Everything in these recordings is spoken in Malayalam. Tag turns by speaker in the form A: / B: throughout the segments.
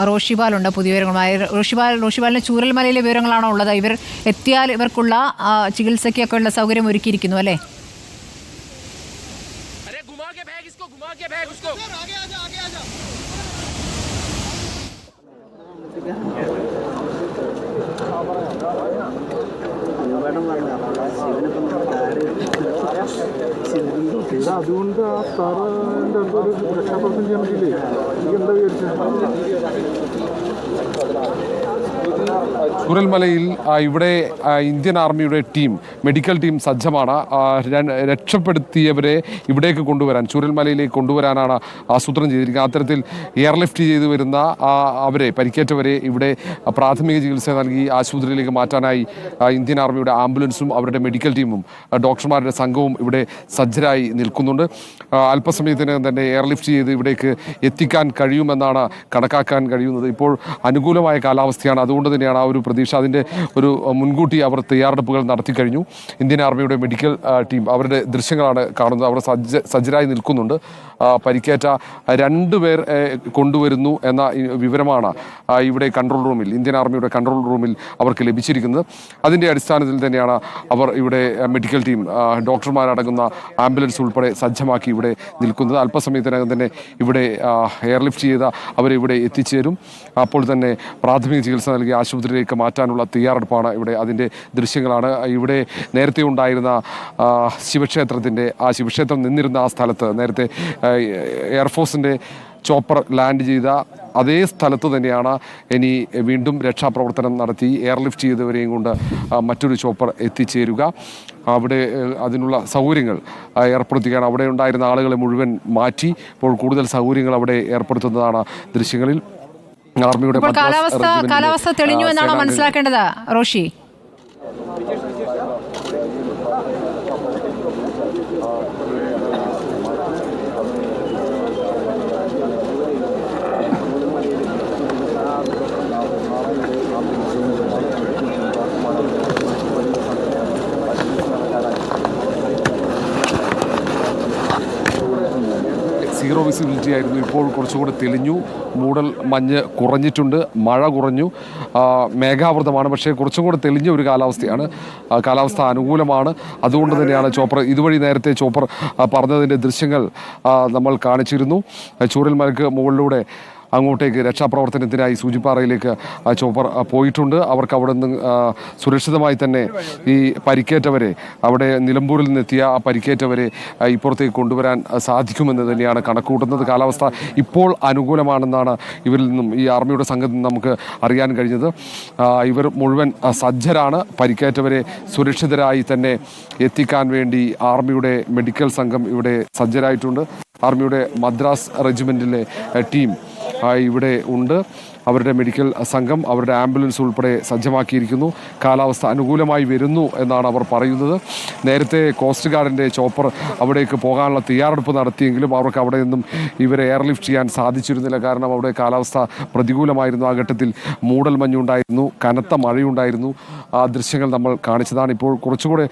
A: റോഷിപാലുണ്ട് പുതിയ വിവരങ്ങളുമായി. റോഷിപാലിന് ചൂരൽമലയിലെ വിവരങ്ങളാണോ ഉള്ളത്? ഇവർ എത്തിയാൽ ഇവർക്കുള്ള ചികിത്സയ്ക്കൊക്കെ ഉള്ള സൗകര്യം ഒരുക്കിയിരിക്കുന്നു അല്ലേ?
B: അതുകൊണ്ട് ആ സാറിൻ്റെ ഒരു രക്ഷാപ്രവർത്തനം ചെയ്യാൻ പറ്റില്ലേ? എന്താ
C: ചൂരൽമലയിൽ ഇവിടെ ഇന്ത്യൻ ആർമിയുടെ ടീം, മെഡിക്കൽ ടീം സജ്ജമാണ്. രക്ഷപ്പെടുത്തിയവരെ ഇവിടേക്ക് കൊണ്ടുവരാൻ, ചൂരൽമലയിലേക്ക് കൊണ്ടുവരാനാണ് ആസൂത്രണം ചെയ്തിരിക്കുന്നത്. അത്തരത്തിൽ എയർലിഫ്റ്റ് ചെയ്ത് വരുന്ന അവരെ, പരിക്കേറ്റവരെ ഇവിടെ പ്രാഥമിക ചികിത്സ നൽകി ആശുപത്രിയിലേക്ക് മാറ്റാനായി ഇന്ത്യൻ ആർമിയുടെ ആംബുലൻസും അവരുടെ മെഡിക്കൽ ടീമും ഡോക്ടർമാരുടെ സംഘവും ഇവിടെ സജ്ജരായി നിൽക്കുന്നുണ്ട്. അല്പസമയത്തിനകം തന്നെ എയർലിഫ്റ്റ് ചെയ്ത് ഇവിടേക്ക് എത്തിക്കാൻ കഴിയുമെന്നാണ് കണക്കാക്കാൻ കഴിയുന്നത്. ഇപ്പോൾ അനുകൂലമായ കാലാവസ്ഥയാണ്, അതുകൊണ്ട് തന്നെയാണ് ആ ഒരു പ്രതീക്ഷ. അതിൻ്റെ ഒരു മുൻകൂട്ടി അവർ തയ്യാറെടുപ്പുകൾ നടത്തി കഴിഞ്ഞു. ഇന്ത്യൻ ആർമിയുടെ മെഡിക്കൽ ടീം, അവരുടെ ദൃശ്യങ്ങളാണ് കാണുന്നത്. അവർ സജ്ജരായി നിൽക്കുന്നുണ്ട്. പരിക്കേറ്റ 2 പേർ കൊണ്ടുവരുന്നു എന്ന വിവരമാണ് ഇവിടെ കൺട്രോൾ റൂമിൽ, ഇന്ത്യൻ ആർമിയുടെ കൺട്രോൾ റൂമിൽ അവർക്ക് ലഭിച്ചിരിക്കുന്നത്. അതിൻ്റെ അടിസ്ഥാനത്തിൽ തന്നെയാണ് അവർ ഇവിടെ മെഡിക്കൽ ടീം, ഡോക്ടർമാരടങ്ങുന്ന ആംബുലൻസ് ഉൾപ്പെടെ സജ്ജമാക്കി ഇവിടെ നിൽക്കുന്നത്. അല്പസമയത്തിനകം തന്നെ ഇവിടെ എയർലിഫ്റ്റ് ചെയ്ത അവരെ ഇവിടെ എത്തിച്ചേരും. അപ്പോൾ തന്നെ പ്രാഥമിക ചികിത്സ നൽകി ആശുപത്രിയിലേക്ക് മാറ്റാനുള്ള തയ്യാറെടുപ്പാണ് ഇവിടെ. അതിൻ്റെ ദൃശ്യങ്ങളാണ്. ഇവിടെ നേരത്തെ ഉണ്ടായിരുന്ന ശിവക്ഷേത്രത്തിൻ്റെ, ആ ശിവക്ഷേത്രം നിന്നിരുന്ന ആ സ്ഥലത്ത് നേരത്തെ എയർഫോഴ്സിൻ്റെ ചോപ്പർ ലാൻഡ് ചെയ്ത അതേ സ്ഥലത്ത് തന്നെയാണ് ഇനി വീണ്ടും രക്ഷാപ്രവർത്തനം നടത്തി എയർലിഫ്റ്റ് ചെയ്തവരെയും കൊണ്ട് മറ്റൊരു ചോപ്പർ എത്തിച്ചേരുക. അവിടെ അതിനുള്ള സൗകര്യങ്ങൾ ഏർപ്പെടുത്തുകയാണ്. അവിടെ ഉണ്ടായിരുന്ന ആളുകളെ മുഴുവൻ മാറ്റി ഇപ്പോൾ കൂടുതൽ സൗകര്യങ്ങൾ അവിടെ ഏർപ്പെടുത്തുന്നതാണ് ദൃശ്യങ്ങളിൽ. ആർമിയുടെ
A: കാലാവസ്ഥ തെളിഞ്ഞു എന്നാണോ മനസ്സിലാക്കേണ്ടത് റോഷി?
C: സീറോ വിസിബിലിറ്റി ആയിരുന്നു. ഇപ്പോൾ കുറച്ചുകൂടി തെളിഞ്ഞു. മൂടൽ മഞ്ഞ് കുറഞ്ഞിട്ടുണ്ട്, മഴ കുറഞ്ഞു, മേഘാവൃതമാണ്. പക്ഷേ കുറച്ചും കൂടി തെളിഞ്ഞ ഒരു കാലാവസ്ഥയാണ്. കാലാവസ്ഥ അനുകൂലമാണ്. അതുകൊണ്ട് തന്നെയാണ് ചോപ്പർ ഇതുവഴി നേരത്തെ ചോപ്പർ പറഞ്ഞതിൻ്റെ ദൃശ്യങ്ങൾ നമ്മൾ കാണിച്ചിരുന്നു. ചൂരൽമലയ്ക്ക് മുകളിലൂടെ അങ്ങോട്ടേക്ക് രക്ഷാപ്രവർത്തനത്തിനായി സൂചിപ്പാറയിലേക്ക് ചോപ്പർ പോയിട്ടുണ്ട്. അവർക്ക് അവിടെ നിന്ന് സുരക്ഷിതമായി തന്നെ ഈ പരിക്കേറ്റവരെ, അവിടെ നിലമ്പൂരിൽ നിന്നെത്തിയ ആ പരിക്കേറ്റവരെ ഇപ്പുറത്തേക്ക് കൊണ്ടുവരാൻ സാധിക്കുമെന്ന് തന്നെയാണ് കണക്കുകൂട്ടുന്നത്. കാലാവസ്ഥ ഇപ്പോൾ അനുകൂലമാണെന്നാണ് ഇവരിൽ നിന്നും, ഈ ആർമിയുടെ സംഘത്തിൽ നിന്നും നമുക്ക് അറിയാൻ കഴിഞ്ഞത്. ഇവർ മുഴുവൻ സജ്ജരാണ്. പരിക്കേറ്റവരെ സുരക്ഷിതരായി തന്നെ എത്തിക്കാൻ വേണ്ടി ആർമിയുടെ മെഡിക്കൽ സംഘം ഇവിടെ സജ്ജരായിട്ടുണ്ട്. ആർമിയുടെ മദ്രാസ് റെജിമെൻറ്റിലെ ടീം ഇവിടെ ഉണ്ട്. അവരുടെ മെഡിക്കൽ സംഘം, അവരുടെ ആംബുലൻസ് ഉൾപ്പെടെ സജ്ജമാക്കിയിരിക്കുന്നു. കാലാവസ്ഥ അനുകൂലമായി വരുന്നു എന്നാണ് അവർ പറയുന്നത്. നേരത്തെ കോസ്റ്റ് ഗാർഡിൻ്റെ ചോപ്പർ അവിടേക്ക് പോകാനുള്ള തയ്യാറെടുപ്പ് നടത്തിയെങ്കിലും അവർക്ക് അവിടെ നിന്നും ഇവരെ എയർലിഫ്റ്റ് ചെയ്യാൻ സാധിച്ചിരുന്നില്ല. കാരണം അവിടെ കാലാവസ്ഥ പ്രതികൂലമായിരുന്നു. ആ ഘട്ടത്തിൽ മൂടൽ മഞ്ഞുണ്ടായിരുന്നു, കനത്ത മഴയുണ്ടായിരുന്നു. ആ ദൃശ്യങ്ങൾ നമ്മൾ കാണിച്ചതാണ്. ഇപ്പോൾ കുറച്ചുകൂടെ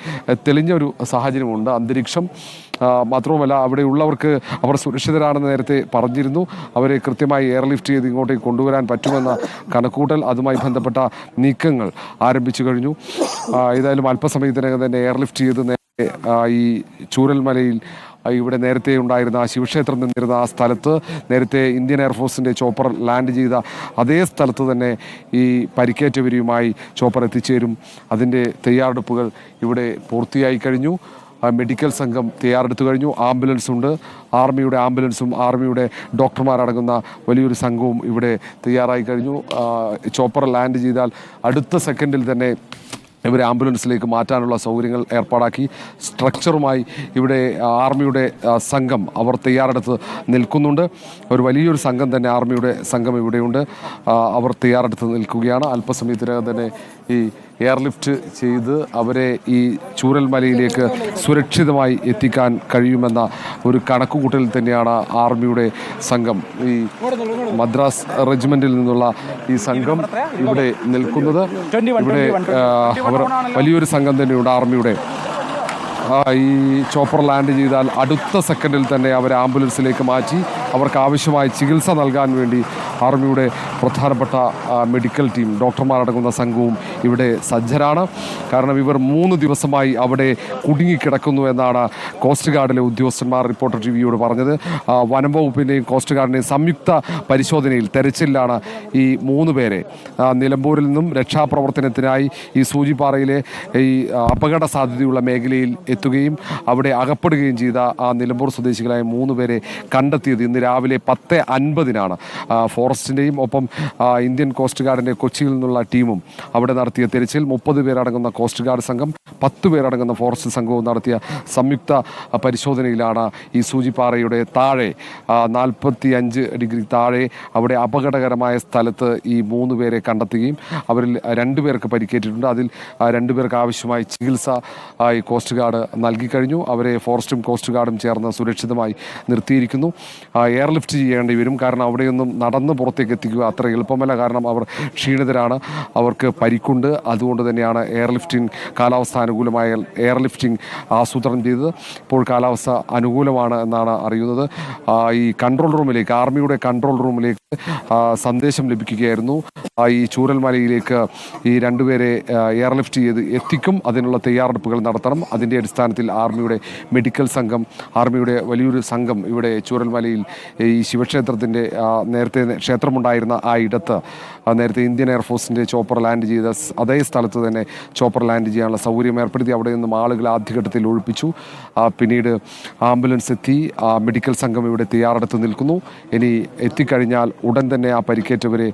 C: തെളിഞ്ഞൊരു സാഹചര്യമുണ്ട് അന്തരീക്ഷം. മാത്രവുമല്ല, അവിടെയുള്ളവർക്ക് അവർ സുരക്ഷിതരാണെന്ന് നേരത്തെ പറഞ്ഞിരുന്നു. അവരെ കൃത്യമായി എയർലിഫ്റ്റ് ചെയ്ത് ഇങ്ങോട്ടേക്ക് കൊണ്ടുവരാൻ പറ്റുമെന്ന കണക്കൂട്ടൽ, അതുമായി ബന്ധപ്പെട്ട നീക്കങ്ങൾ ആരംഭിച്ചു കഴിഞ്ഞു. ഏതായാലും അല്പസമയത്തിനകം തന്നെ എയർലിഫ്റ്റ് ചെയ്ത് നേരത്തെ ഈ ചൂരൽമലയിൽ ഇവിടെ നേരത്തെ ഉണ്ടായിരുന്ന ശിവക്ഷേത്രം നിന്നിരുന്ന ആ സ്ഥലത്ത്, നേരത്തെ ഇന്ത്യൻ എയർഫോഴ്സിൻ്റെ ചോപ്പർ ലാൻഡ് ചെയ്ത അതേ സ്ഥലത്ത് തന്നെ ഈ പരിക്കേറ്റവരുമായി ചോപ്പർ എത്തിച്ചേരും. അതിൻ്റെ തയ്യാറെടുപ്പുകൾ ഇവിടെ പൂർത്തിയായി കഴിഞ്ഞു. മെഡിക്കൽ സംഘം തയ്യാറെടുത്തു കഴിഞ്ഞു. ആംബുലൻസ് ഉണ്ട്. ആർമിയുടെ ആംബുലൻസും ആർമിയുടെ ഡോക്ടർമാരടങ്ങുന്ന വലിയൊരു സംഘവും ഇവിടെ തയ്യാറായി കഴിഞ്ഞു. ചോപ്പർ ലാൻഡ് ചെയ്താൽ അടുത്ത സെക്കൻഡിൽ തന്നെ ഇവരെ ആംബുലൻസിലേക്ക് മാറ്റാനുള്ള സൗകര്യങ്ങൾ ഏർപ്പാടാക്കി. സ്ട്രക്ചറുമായി ഇവിടെ ആർമിയുടെ സംഘം അവർ തയ്യാറെടുത്ത് നിൽക്കുന്നുണ്ട്. ഒരു വലിയൊരു സംഘം തന്നെ ആർമിയുടെ സംഘം ഇവിടെയുണ്ട്. അവർ തയ്യാറെടുത്ത് നിൽക്കുകയാണ്. അല്പസമയത്തിനകം തന്നെ ഈ എയർലിഫ്റ്റ് ചെയ്ത് അവരെ ഈ ചൂരൽമലയിലേക്ക് സുരക്ഷിതമായി എത്തിക്കാൻ കഴിയുമെന്ന ഒരു കണക്കുകൂട്ടലിൽ തന്നെയാണ് ആർമിയുടെ സംഘം, ഈ മദ്രാസ് റെജിമെൻറ്റിൽ നിന്നുള്ള ഈ സംഘം ഇവിടെ നിൽക്കുന്നത്. ഇവിടെ അവർ വലിയൊരു സംഘം തന്നെയുണ്ട് ആർമിയുടെ. ഈ ചോപ്പർ ലാൻഡ് ചെയ്താൽ അടുത്ത സെക്കൻഡിൽ തന്നെ അവരെ ആംബുലൻസിലേക്ക് മാറ്റി അവർക്ക് ആവശ്യമായ ചികിത്സ നൽകാൻ വേണ്ടി ആർമിയുടെ പ്രധാനപ്പെട്ട മെഡിക്കൽ ടീം, ഡോക്ടർമാരടങ്ങുന്ന സംഘവും ഇവിടെ സജ്ജരാണ്. കാരണം ഇവർ 3 ദിവസമായി അവിടെ കുടുങ്ങിക്കിടക്കുന്നു എന്നാണ് കോസ്റ്റ് ഗാർഡിലെ ഉദ്യോഗസ്ഥന്മാർ റിപ്പോർട്ടർ ടിവിയോട് പറഞ്ഞത്. വനം വകുപ്പിൻ്റെയും കോസ്റ്റ് ഗാർഡിൻ്റെയും സംയുക്ത പരിശോധനയിൽ തെരച്ചിലാണ് ഈ 3 പേരെ നിലമ്പൂരിൽ നിന്നും രക്ഷാപ്രവർത്തനത്തിനായി ഈ സൂചിപ്പാറയിലെ ഈ അപകട സാധ്യതയുള്ള മേഖലയിൽ എത്തുകയും അവിടെ അകപ്പെടുകയും ചെയ്ത ആ നിലമ്പൂർ സ്വദേശികളായ 3 പേരെ കണ്ടെത്തിയത് ഇന്ന് രാവിലെ 10:50-നാണ്. ഫോറസ്റ്റിൻ്റെയും ഒപ്പം ഇന്ത്യൻ കോസ്റ്റ് ഗാർഡിൻ്റെ കൊച്ചിയിൽ നിന്നുള്ള ടീമും അവിടെ നടത്തിയ തെരച്ചിൽ 30 പേരടങ്ങുന്ന കോസ്റ്റ് ഗാർഡ് സംഘം 10 പേരടങ്ങുന്ന ഫോറസ്റ്റ് സംഘവും നടത്തിയ സംയുക്ത പരിശോധനയിലാണ് ഈ സൂചിപ്പാറയുടെ താഴെ 45 ഡിഗ്രി താഴെ അവിടെ അപകടകരമായ സ്ഥലത്ത് ഈ 3 പേരെ കണ്ടെത്തുകയും അവരിൽ 2 പേർക്ക് പരിക്കേറ്റിട്ടുണ്ട്. അതിൽ 2 പേർക്ക് ആവശ്യമായ ചികിത്സ ഈ കോസ്റ്റ് ഗാർഡ് നൽകി കഴിഞ്ഞു. അവരെ ഫോറസ്റ്റും കോസ്റ്റ് ഗാർഡും ചേർന്ന് സുരക്ഷിതമായി നിർത്തിയിരിക്കുന്നു. എയർലിഫ്റ്റ് ചെയ്യേണ്ടി വരും, കാരണം അവിടെയൊന്നും നടന്ന് പുറത്തേക്ക് എത്തിക്കുക അത്ര എളുപ്പമല്ല. കാരണം അവർ ക്ഷീണിതരാണ്, അവർക്ക് പരിക്കുണ്ട്. അതുകൊണ്ട് തന്നെയാണ് കാലാവസ്ഥ അനുകൂലമായ എയർലിഫ്റ്റിംഗ് ആസൂത്രണം ചെയ്തത്. ഇപ്പോൾ കാലാവസ്ഥ അനുകൂലമാണ് എന്നാണ് അറിയുന്നത്. ഈ കൺട്രോൾ റൂമിലേക്ക്, ആർമിയുടെ കൺട്രോൾ റൂമിലേക്ക് സന്ദേശം ലഭിക്കുകയായിരുന്നു. ഈ ചൂരൽമലയിലേക്ക് ഈ 2 പേരെ എയർലിഫ്റ്റ് ചെയ്ത് എത്തിക്കും, അതിനുള്ള തയ്യാറെടുപ്പുകൾ നടത്തണം. അതിൻ്റെ അടിസ്ഥാനത്തിൽ ആർമിയുടെ മെഡിക്കൽ സംഘം, ആർമിയുടെ വലിയൊരു സംഘം ഇവിടെ ചൂരൽമലയിൽ ഈ ശിവക്ഷേത്രത്തിൻ്റെ നേരത്തെ ക്ഷേത്രമുണ്ടായിരുന്ന ആ ഇടത്ത് നേരത്തെ ഇന്ത്യൻ എയർഫോഴ്സിൻ്റെ ചോപ്പർ ലാൻഡ് ചെയ്ത അതേ സ്ഥലത്ത് തന്നെ ചോപ്പർ ലാൻഡ് ചെയ്യാനുള്ള സൗകര്യം ഏർപ്പെടുത്തി അവിടെ നിന്നും ആളുകളെ ആദ്യഘട്ടത്തിൽ ഒഴിപ്പിച്ചു. പിന്നീട് ആംബുലൻസ് എത്തി, മെഡിക്കൽ സംഘം ഇവിടെ തയ്യാറെടുത്ത് നിൽക്കുന്നു. ഇനി എത്തിക്കഴിഞ്ഞാൽ ഉടൻ തന്നെ ആ പരിക്കേറ്റവരെ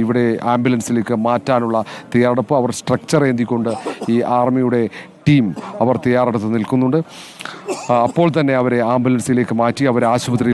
C: ഇവിടെ ആംബുലൻസിലേക്ക് മാറ്റാനുള്ള തയ്യാറെടുപ്പ് അവർ സ്ട്രക്ചർ ഏന്തിക്കൊണ്ട് ഈ ആർമിയുടെ ടീം അവർ തയ്യാറെടുത്ത് നിൽക്കുന്നുണ്ട്. അപ്പോൾ തന്നെ അവരെ ആംബുലൻസിലേക്ക് മാറ്റി അവരെ ആശുപത്രിയിൽ